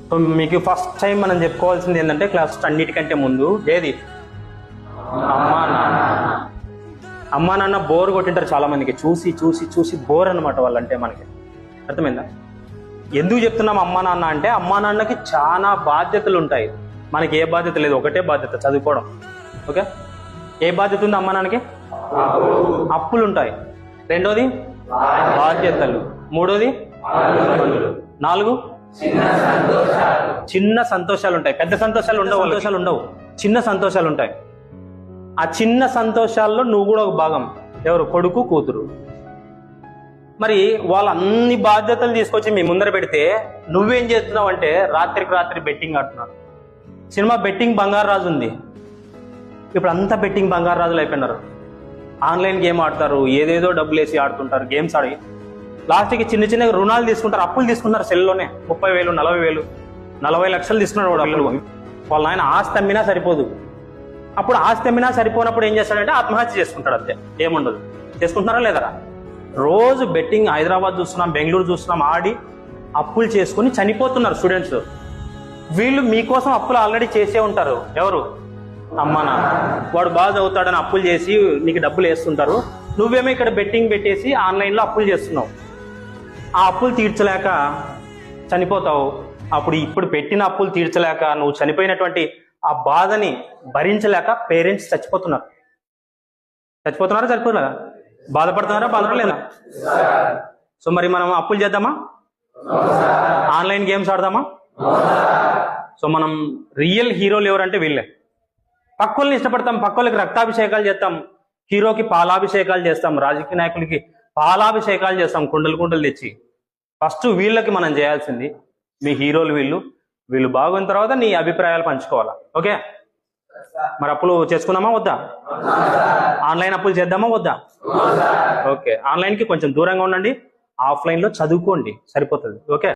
So మీకు first time మనం చెప్పుకోవాల్సింది ఏంటంటే క్లాస్ అన్నిటికంటే ముందు ఏది అమ్మా నాన్న. అమ్మా నాన్న బోర్ కొట్టింటారు చాలా మందికి, చూసి చూసి చూసి బోర్ అనమాట వాళ్ళంటే. మనకి అర్థమైందా? ఎందుకు చెప్తున్నాం అమ్మా నాన్న అంటే, అమ్మా నాన్నకి చాలా బాధ్యతలు ఉంటాయి, మనకి ఏ బాధ్యత లేదు, ఒకటే బాధ్యత చదువుకోవడం. ఓకే, ఏ బాధ్యత ఉంది అమ్మా నాన్నకి? అప్పులు ఉంటాయి. రెండోది బాధ్యతలు. మూడోది నాలుగు చిన్న సంతోషాలు ఉంటాయి. పెద్ద సంతోషాలు ఉండవు, చిన్న సంతోషాలు ఉంటాయి. ఆ చిన్న సంతోషాల్లో నువ్వు కూడా ఒక భాగం. ఎవరు? కొడుకు కూతురు. మరి వాళ్ళ అన్ని బాధ్యతలు తీసుకొచ్చి మీ ముందర పెడితే నువ్వేం చేస్తున్నావు అంటే రాత్రికి రాత్రి బెట్టింగ్ ఆడుతున్నావు. సినిమా బెట్టింగ్ బంగారు రాజు ఉంది, ఇప్పుడు అంతా బెట్టింగ్ బంగారు రాజులు అయిపోయినారు. ఆన్లైన్ గేమ్ ఆడతారు, ఏదేదో డబ్బులు వేసి ఆడుతుంటారు, గేమ్స్ ఆడి లాస్ట్కి చిన్న చిన్న రుణాలు తీసుకుంటారు, అప్పులు తీసుకుంటారు సెల్లోనే. 30,000, 40,000, 40 లక్షలు తీసుకున్నారు వాడు అప్పులు. వాళ్ళ ఆయన ఆస్తి అమ్మినా సరిపోదు. అప్పుడు ఆస్తి అమ్మినా సరిపోనప్పుడు ఏం చేస్తాడంటే ఆత్మహత్య చేసుకుంటాడు. అంతే, ఏముండదు. చేసుకుంటున్నారా లేదరా? రోజు బెట్టింగ్ హైదరాబాద్ చూస్తున్నాం, బెంగళూరు చూస్తున్నాం, ఆడి అప్పులు చేసుకుని చనిపోతున్నారు స్టూడెంట్స్. వీళ్ళు మీకోసం అప్పులు ఆల్రెడీ చేసే ఉంటారు. ఎవరు? అమ్మా నాన్న. వాడు బాగా చదువుతాడని అప్పులు చేసి నీకు డబ్బులు వేస్తుంటారు, నువ్వేమో ఇక్కడ బెట్టింగ్ పెట్టేసి ఆన్లైన్లో అప్పులు చేస్తున్నావు. ఆ అప్పులు తీర్చలేక చనిపోతావు. ఇప్పుడు పెట్టిన అప్పులు తీర్చలేక నువ్వు చనిపోయినటువంటి ఆ బాధని భరించలేక పేరెంట్స్ చచ్చిపోతున్నారా? చనిపోతున్నారా? బాధపడుతున్నారా? బాధపడలేదా? సో మరి మనం అప్పులు చేద్దామా? ఆన్లైన్ గేమ్స్ ఆడదామా? సో మనం రియల్ హీరోలు ఎవరంటే వీళ్ళే. పక్కోళ్ళని ఇష్టపడతాం, పక్కోళ్ళకి రక్తాభిషేకాలు చేస్తాం, హీరోకి పాలాభిషేకాలు చేస్తాం, రాజకీయ నాయకులకి పాలాభిషేకాలు చేస్తాం, కుండలు తెచ్చి. ఫస్ట్ వీళ్ళకి మనం చేయాల్సింది, మీ హీరోలు వీళ్ళు బాగున్న తర్వాత నీ అభిప్రాయాలు పంచుకోవాలా. ఓకే, మరి అప్పులు చేసుకున్నామా వద్దా? ఆన్లైన్ అప్పులు చేద్దామా వద్దా? ఓకే, ఆన్లైన్కి కొంచెం దూరంగా ఉండండి, ఆఫ్లైన్లో చదువుకోండి, సరిపోతుంది. ఓకే.